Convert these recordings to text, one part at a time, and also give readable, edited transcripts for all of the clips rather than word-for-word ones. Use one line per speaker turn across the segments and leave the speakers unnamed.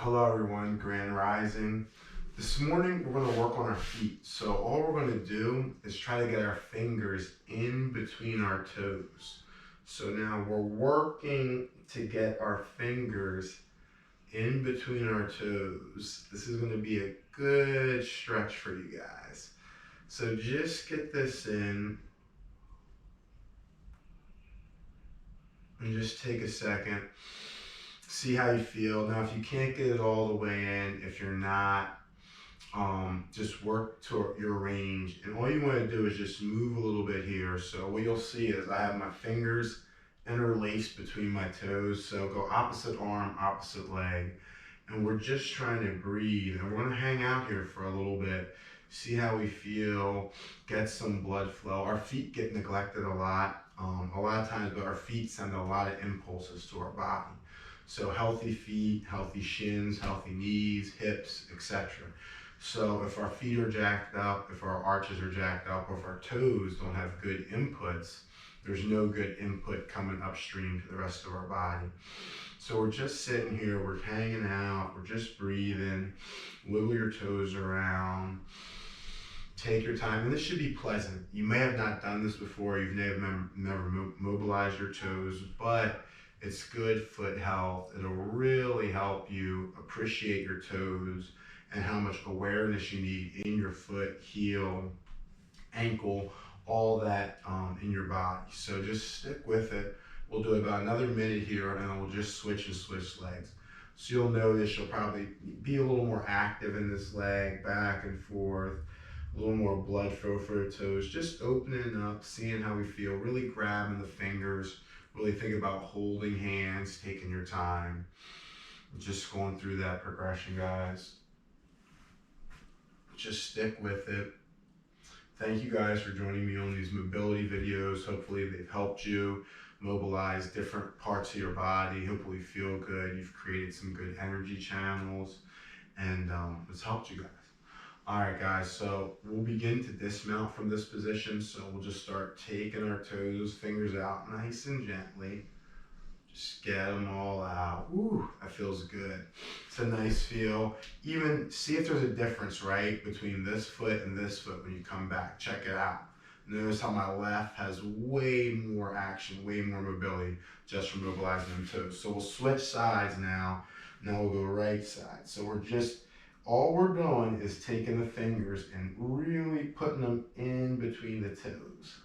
Hello everyone, Grand Rising. This morning we're going to work on our feet. So all we're going to do is try to get our fingers in between our toes. So now we're working to get our fingers in between our toes. This is going to be a good stretch for you guys. So just get this in and just take a second. See how you feel. Now, if you can't get it all the way in, if you're not, just work to your range. And all you want to do is just move a little bit here. So what you'll see is I have my fingers interlaced between my toes. So go opposite arm, opposite leg. And we're just trying to breathe. And we're going to hang out here for a little bit. See how we feel. Get some blood flow. Our feet get neglected a lot of times, but our feet send a lot of impulses to our body. So healthy feet, healthy shins, healthy knees, hips, etc. So if our feet are jacked up, if our arches are jacked up, or if our toes don't have good inputs, there's no good input coming upstream to the rest of our body. So we're just sitting here, we're hanging out, we're just breathing, wiggle your toes around, take your time, and this should be pleasant. You may have not done this before, you've never mobilized your toes, but it's good foot health. It'll really help you appreciate your toes and how much awareness you need in your foot, heel, ankle, all that in your body. So just stick with it. We'll do about another minute here and then we'll just switch legs. So you'll notice you'll probably be a little more active in this leg, back and forth, a little more blood flow for the toes, just opening up, seeing how we feel, really grabbing the fingers. Really think about holding hands, taking your time, just going through that progression, guys. Just stick with it. Thank you guys for joining me on these mobility videos. Hopefully they've helped you mobilize different parts of your body. Hopefully feel good. You've created some good energy channels and it's helped you guys. All right, guys, so we'll begin to dismount from this position. So we'll just start taking our toes, fingers out nice and gently. Just get them all out. Ooh, that feels good. It's a nice feel. Even see if there's a difference, right, between this foot and this foot when you come back. Check it out. Notice how my left has way more action, way more mobility just from mobilizing them toes. So we'll switch sides now. Now we'll go right side. So all we're doing is taking the fingers and really putting them in between the toes.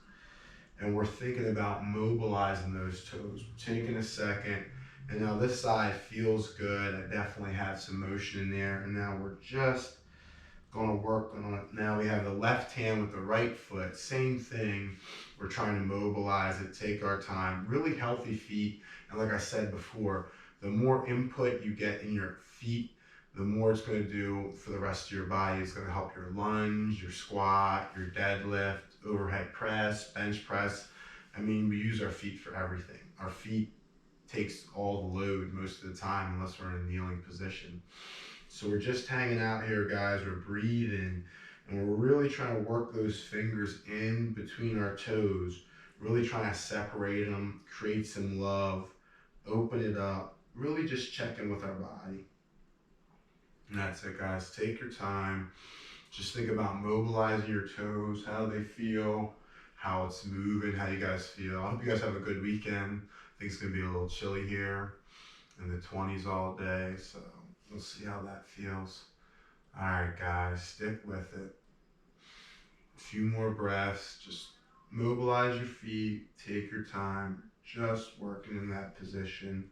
And we're thinking about mobilizing those toes. Taking a second, and now this side feels good. I definitely have some motion in there. And now we're just gonna work on it. Now we have the left hand with the right foot, same thing. We're trying to mobilize it, take our time, really healthy feet. And like I said before, the more input you get in your feet, the more it's going to do for the rest of your body. It's going to help your lunge, your squat, your deadlift, overhead press, bench press. I mean, we use our feet for everything. Our feet takes all the load most of the time unless we're in a kneeling position. So we're just hanging out here, guys. We're breathing and we're really trying to work those fingers in between our toes, really trying to separate them, create some love, open it up, really just checking with our body. And that's it, guys. Take your time. Just think about mobilizing your toes, how they feel, how it's moving, how you guys feel. I hope you guys have a good weekend. I think it's going to be a little chilly here in the 20s all day, so we'll see how that feels. All right, guys, stick with it. A few more breaths. Just mobilize your feet. Take your time. Just working in that position.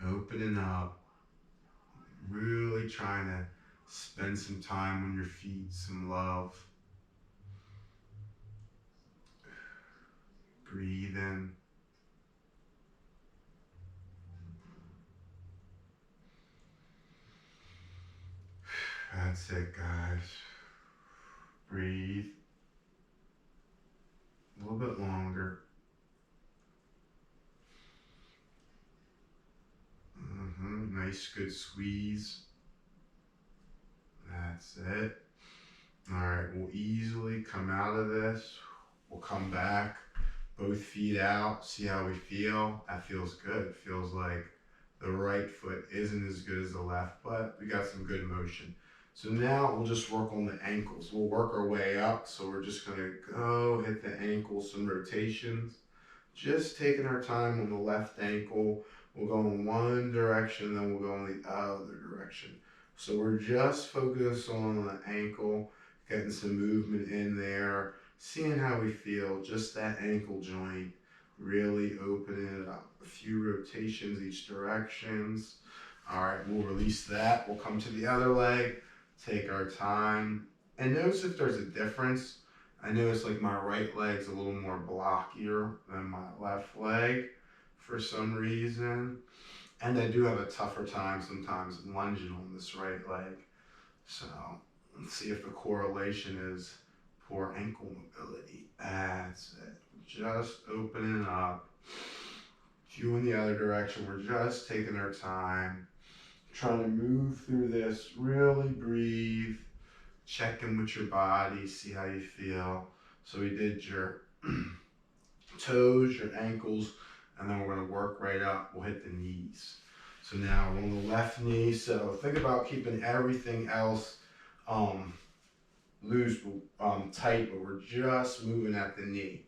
Opening up. Really trying to spend some time on your feet, some love. Breathe in. That's it, guys. Breathe. A little bit longer. Nice, good squeeze. That's it. All right, we'll easily come out of this. We'll come back, both feet out, see how we feel. That feels good. It feels like The right foot isn't as good as the left, but we got some good motion. So now we'll just work on the ankles. We'll work our way up. So we're just gonna go hit the ankle, some rotations. Just taking our time on the left ankle. We'll go in one direction, then we'll go in the other direction. So we're just focused on the ankle, getting some movement in there, seeing how we feel, just that ankle joint, really opening it up. A few rotations each directions. All right, we'll release that. We'll come to the other leg, take our time, and notice if there's a difference. I notice like my right leg's a little more blockier than my left leg for some reason. And I do have a tougher time sometimes lunging on this right leg. So let's see if the correlation is poor ankle mobility. That's it. Just opening up. Few in the other direction. We're just taking our time, trying to move through this. Really breathe. Check in with your body, see how you feel. So we did your toes, your ankles, and then we're gonna work right up. We'll hit the knees. So now we're on the left knee. So think about keeping everything else loose, tight, but we're just moving at the knee.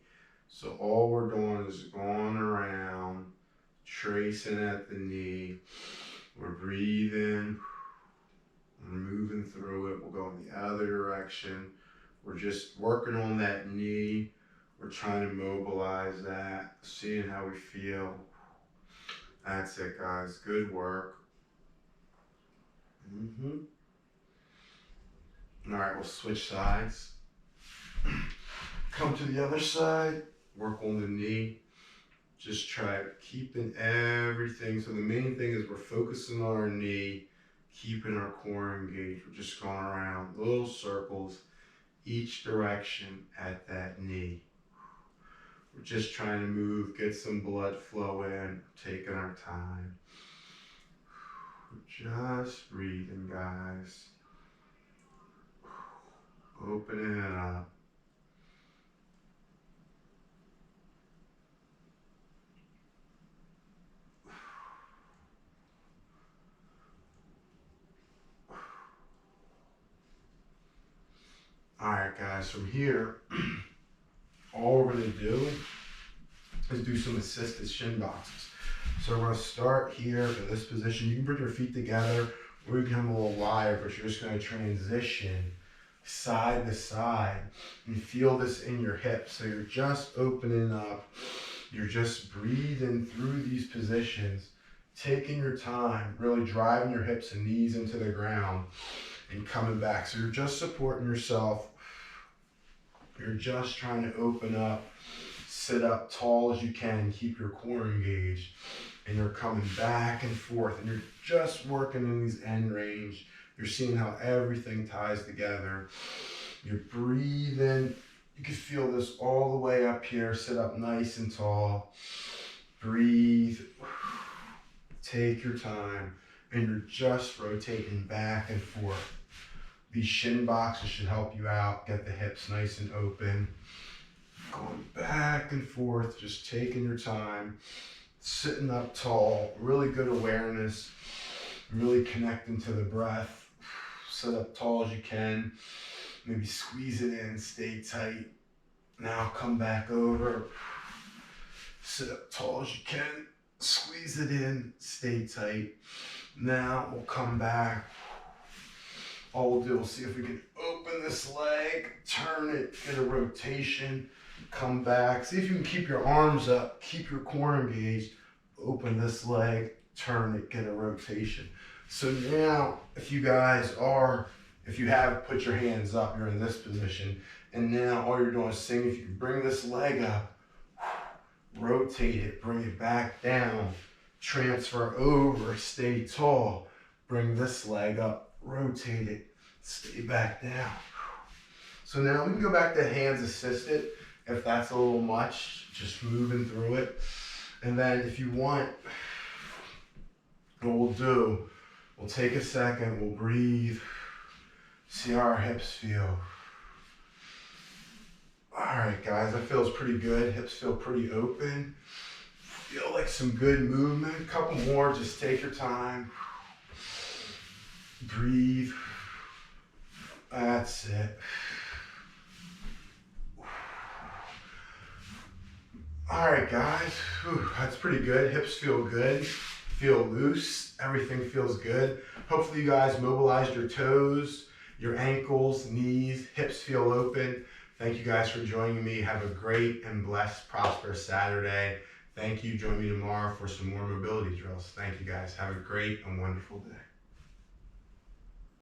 So all we're doing is going around, tracing at the knee. We're breathing. We're moving through it. We'll go in the other direction. We're just working on that knee. We're trying to mobilize that, seeing how we feel. That's it, guys. Good work. All right, we'll switch sides. Come to the other side. Work on the knee. Just try keeping everything. So the main thing is we're focusing on our knee, keeping our core engaged. We're just going around little circles each direction at that knee. We're just trying to move, get some blood flow in, taking our time. Just breathing, guys. Opening it up. All right, guys, from here, all we're gonna do is do some assisted shin boxes. So we're gonna start here in this position. You can put your feet together, or you can have a little wider, but you're just gonna transition side to side and feel this in your hips. So you're just opening up, you're just breathing through these positions, taking your time, really driving your hips and knees into the ground and coming back. So you're just supporting yourself. You're just trying to open up, sit up tall as you can, keep your core engaged, and you're coming back and forth, and you're just working in these end range. You're seeing how everything ties together. You're breathing. You can feel this all the way up here. Sit up nice and tall. Breathe. Take your time, and you're just rotating back and forth. These shin boxes should help you out, get the hips nice and open. Going back and forth, just taking your time, sitting up tall, really good awareness, really connecting to the breath. Sit up tall as you can, maybe squeeze it in, stay tight. Now come back over, sit up tall as you can, squeeze it in, stay tight. Now we'll come back. All we'll do, we'll see if we can open this leg, turn it, get a rotation, come back. See if you can keep your arms up, keep your core engaged, open this leg, turn it, get a rotation. So now, if you have put your hands up, you're in this position, and now all you're doing is seeing if you can bring this leg up, rotate it, bring it back down, transfer over, stay tall, bring this leg up, rotate it, stay back down. So now we can go back to hands assisted if that's a little much, just moving through it. And then if you want, what we'll do, we'll take a second, we'll breathe, see how our hips feel. All right, guys, that feels pretty good. Hips feel pretty open. Feel like some good movement. A couple more, just take your time. Breathe. That's it. All right, guys. Whew, that's pretty good. Hips feel good. Feel loose. Everything feels good. Hopefully you guys mobilized your toes, your ankles, knees, hips feel open. Thank you guys for joining me. Have a great and blessed, prosperous Saturday. Thank you. Join me tomorrow for some more mobility drills. Thank you guys. Have a great and wonderful day.